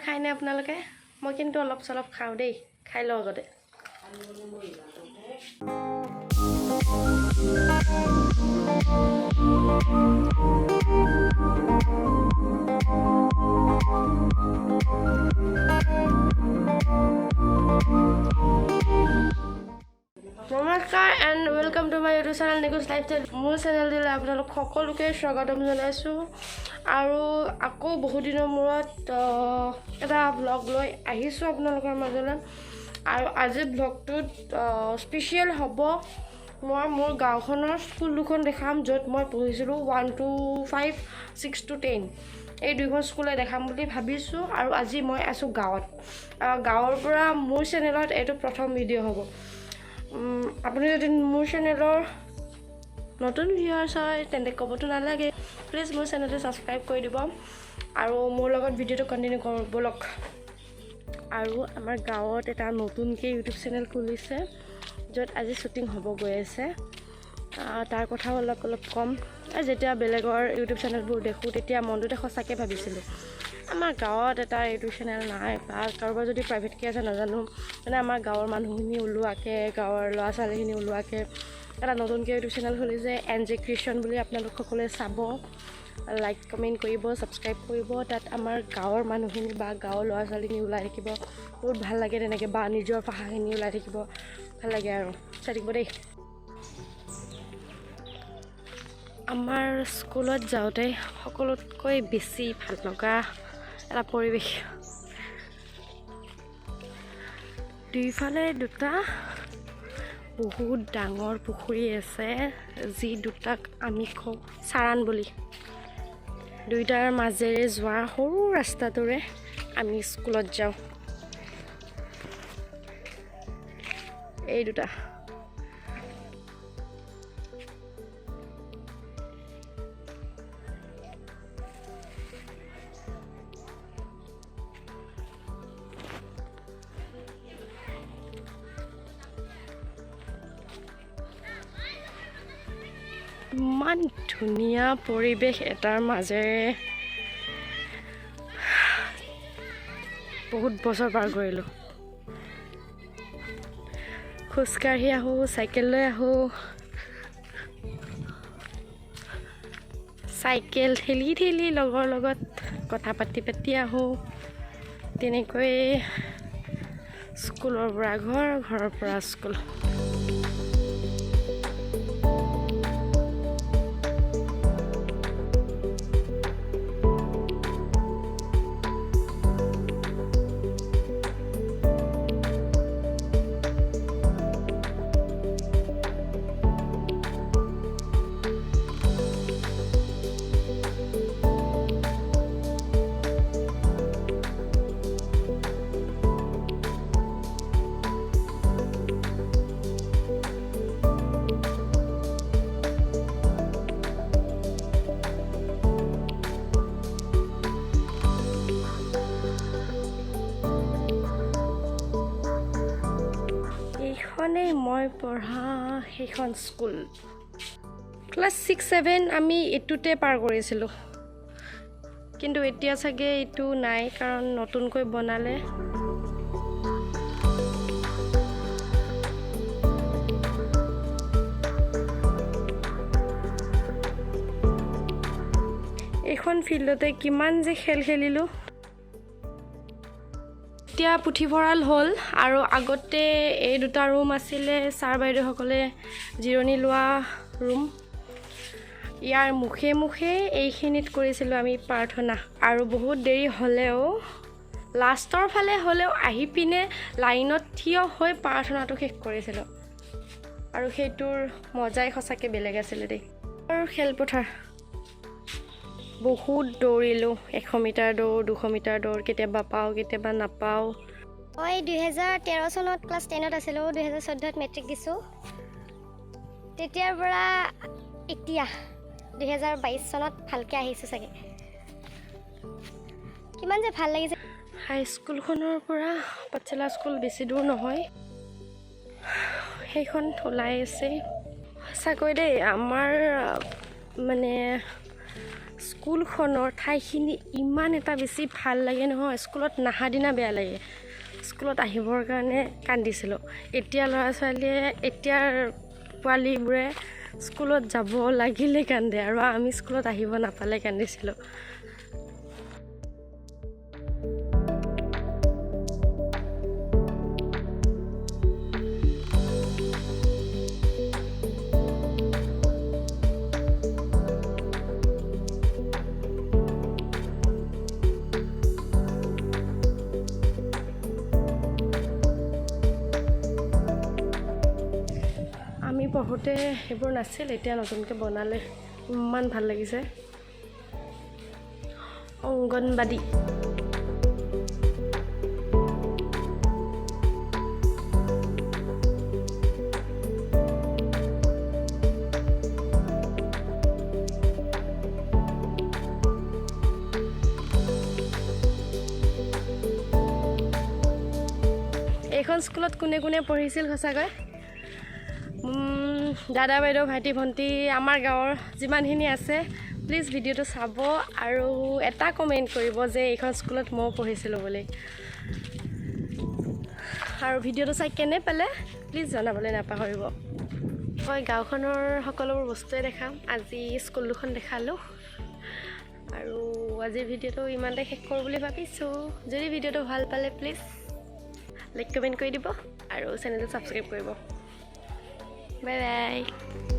খাই নে আপোনালোকে? মই কিন্তু অলপ চলপ খাওঁ দেই, খাই লওঁ আগতে। নমস্কাৰ and welcome to my YouTube channel Nikuz lifestyle. মোৰ চেনেলটোলৈ আপোনালোক সকলোকে স্বাগতম জনাইছোঁ। আৰু আকৌ বহুদিনৰ মূৰত এটা ব্লগ লৈ আহিছোঁ আপোনালোকৰ মাজলৈ। আৰু আজিৰ ব্লগটোত স্পেচিয়েল হ'ব। মই মোৰ গাঁওখনৰ স্কুল দুখন দেখাম, য'ত মই পঢ়িছিলোঁ 1 to 5, 6 to 10 এই দুইখন স্কুলে দেখাম বুলি ভাবিছোঁ। আৰু আজি মই আছোঁ গাঁৱত। গাঁৱৰ পৰা মোৰ চেনেলত এইটো প্ৰথম ভিডিঅ' হ'ব। আপুনি যদি মোৰ চেনেলৰ নতুন ভিউৱাৰ্ছ হয় তেন্তে ক'বতো নালাগে, প্লিজ মোৰ চেনেলটো ছাবস্ক্ৰাইব কৰি দিব আৰু মোৰ লগত ভিডিঅ'টো কণ্টিনিউ কৰোঁ ব'লক। আৰু আমাৰ গাঁৱত এটা নতুনকৈ ইউটিউব চেনেল খুলিছে, য'ত আজি শ্বুটিং হ'ব গৈ আছে। তাৰ কথাও অলপ ক'ম। যেতিয়া বেলেগৰ ইউটিউব চেনেলবোৰ দেখোঁ তেতিয়া মনটোতে সঁচাকৈ ভাবিছিলোঁ আমাৰ গাঁৱত এটা ইউটিউব চেনেল নাই, বা কাৰোবাৰ যদি প্ৰাইভেটকৈ আছে নাজানো, মানে আমাৰ গাঁৱৰ মানুহখিনি ওলোৱাকৈ, গাঁৱৰ ল'ৰা ছোৱালীখিনি ওলোৱাকৈ এটা নতুনকৈ ইউটিউব চেনেল খুলিছে NJ Creation বুলি। আপোনালোক সকলোৱে চাব, লাইক কমেণ্ট কৰিব, ছাবস্ক্ৰাইব কৰিব। তাত আমাৰ গাঁৱৰ মানুহখিনি বা গাঁৱৰ ল'ৰা ছোৱালীখিনি ওলাই থাকিব, বহুত ভাল লাগে তেনেকৈ, বা নিজৰ ভাষাখিনি ওলাই থাকিব, ভাল লাগে আৰু চাই থাকিব দেই। আমাৰ স্কুলত যাওঁতে সকলোতকৈ বেছি ভাল লগা এটা পৰিৱেশ, দুইফালে দুটা বহুত ডাঙৰ পুখুৰী আছে, যি দুটাক আমি কওঁ চাৰান বুলি। দুইটাৰ মাজেৰে যোৱা সৰু ৰাস্তাটোৰে আমি স্কুলত যাওঁ। এই দুটা ইমান ধুনীয়া পৰিৱেশ এটাৰ মাজেৰে বহুত বছৰ পাৰ কৰিলোঁ। খোজকাঢ়ি আহোঁ, চাইকেল লৈ আহোঁ, চাইকেল ঠেলি ঠেলি লগৰ লগত কথা পাতি পাতি আহোঁ। তেনেকৈ স্কুলৰ পৰা ঘৰ, ঘৰৰ পৰা স্কুল। এইখনেই মই পঢ়া সেইখন স্কুল। ক্লাছ 6-7 আমি এইটোতে পাৰ কৰিছিলোঁ, কিন্তু এতিয়া চাগে এইটো নাই, কাৰণ নতুনকৈ বনালে। এইখন ফিল্ডতে কিমান যে খেল খেলিলোঁ। এতিয়া পুথিভঁৰাল হ'ল, আৰু আগতে এই দুটা ৰুম আছিলে ছাৰ বাইদেউসকলে জিৰণি লোৱা ৰুম। ইয়াৰ মুখে মুখে এইখিনিত কৰিছিলোঁ আমি প্ৰাৰ্থনা। আৰু বহুত দেৰি হ'লেও, লাষ্টৰ ফালে হ'লেও আহি পিনে লাইনত থিয় হৈ প্ৰাৰ্থনাটো শেষ কৰিছিলোঁ, আৰু সেইটোৰ মজাই সঁচাকৈ বেলেগ আছিলে দেই। আৰু খেলপথাৰ বহুত দৌৰিলোঁ, 100 মিটাৰ দৌৰ, 200 মিটাৰ দৌৰ, কেতিয়াবা পাওঁ কেতিয়াবা নাপাওঁ। মই 2013 চনত ক্লাছ 10ত আছিলোঁ, 2014ত মেট্ৰিক দিছোঁ। তেতিয়াৰ পৰা এতিয়া 2022 চনত ভালকৈ আহিছোঁ চাগে। কিমান যে ভাল লাগিছে। হাইস্কুলখনৰ পৰা পাঠশালা স্কুল বেছি দূৰ নহয়, সেইখন ওলাই আছে। সঁচাকৈ দেই, আমাৰ মানে স্কুলখনৰ ঠাইখিনি ইমান এটা বেছি ভাল লাগে নহয়, স্কুলত নাহা দিনা বেয়া লাগে, স্কুলত আহিবৰ কাৰণে কান্দিছিলোঁ। এতিয়া ল'ৰা ছোৱালীয়ে, এতিয়াৰ পোৱালীবোৰে স্কুলত যাব লাগিলে কান্দে, আৰু আমি স্কুলত আহিব নাপালে কান্দিছিলোঁ। আমি পঢ়োঁতে সেইবোৰ নাছিল, এতিয়া নতুনকৈ বনালে, ইমান ভাল লাগিছে। অংগনবাদী এইখন স্কুলত কোনে কোনে পঢ়িছিল সঁচাকৈ? দাদা বাইদেউ ভাইটি ভণ্টি আমাৰ গাঁৱৰ যিমানখিনি আছে প্লিজ ভিডিঅ'টো চাব আৰু এটা কমেণ্ট কৰিব যে এইখন স্কুলত ময়ো পঢ়িছিলোঁ বুলি। আৰু ভিডিঅ'টো চাই কেনে পালে প্লিজ জনাবলৈ নাপাহৰিব। মই গাঁওখনৰ সকলোবোৰ বস্তুৱে দেখাম, আজি স্কুল দুখন দেখালোঁ। আৰু আজিৰ ভিডিঅ'টো ইমানতে শেষ কৰোঁ বুলি ভাবিছোঁ। যদি ভিডিঅ'টো ভাল পালে প্লিজ লাইক কমেণ্ট কৰি দিব আৰু চেনেলটো ছাবস্ক্ৰাইব কৰিব। Bye bye.